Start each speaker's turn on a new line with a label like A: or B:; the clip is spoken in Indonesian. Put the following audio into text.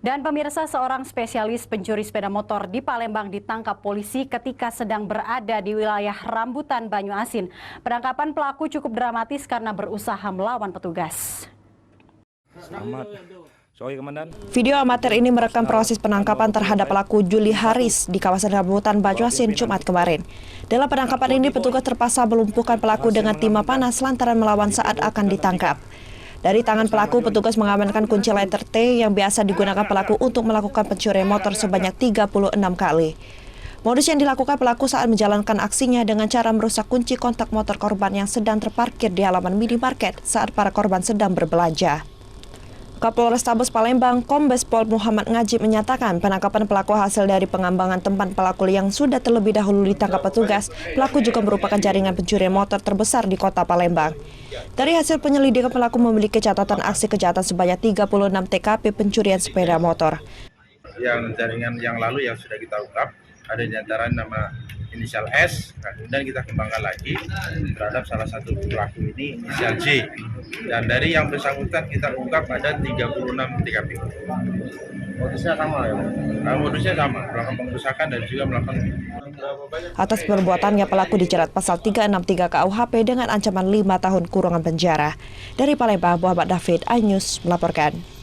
A: Dan pemirsa, seorang spesialis pencuri sepeda motor di Palembang ditangkap polisi ketika sedang berada di wilayah Rambutan, Banyuasin. Penangkapan pelaku cukup dramatis karena berusaha melawan petugas.
B: Selamat. Sorry, Komandan.
C: Video amatir ini merekam proses penangkapan terhadap pelaku Juli Haris di kawasan Rambutan, Banyuasin, Jumat kemarin. Dalam penangkapan ini, petugas terpaksa melumpuhkan pelaku dengan timah panas lantaran melawan saat akan ditangkap. Dari tangan pelaku, petugas mengamankan kunci letter T yang biasa digunakan pelaku untuk melakukan pencurian motor sebanyak 36 kali. Modus yang dilakukan pelaku saat menjalankan aksinya dengan cara merusak kunci kontak motor korban yang sedang terparkir di halaman minimarket saat para korban sedang berbelanja. Kapolrestabes Palembang, Kombes Pol Muhammad Ngajib menyatakan penangkapan pelaku hasil dari pengembangan tempat pelaku yang sudah terlebih dahulu ditangkap petugas. Pelaku juga merupakan jaringan pencurian motor terbesar di kota Palembang. Dari hasil penyelidikan, pelaku memiliki catatan aksi kejahatan sebanyak 36 TKP pencurian sepeda motor.
D: Yang jaringan yang lalu yang sudah kita ungkap, ada di antara nama inisial S, kemudian kita kembangkan lagi terhadap salah satu pelaku ini inisial J. Dan dari yang bersangkutan kita ungkap ada 36 TKP.
B: Modusnya sama ya?
D: Modusnya sama, melakukan pengerusakan dan juga melakukan.
C: Atas perbuatannya, pelaku dijerat pasal 363 KUHP dengan ancaman 5 tahun kurungan penjara. Dari Palembang, Muhammad David, iNews melaporkan.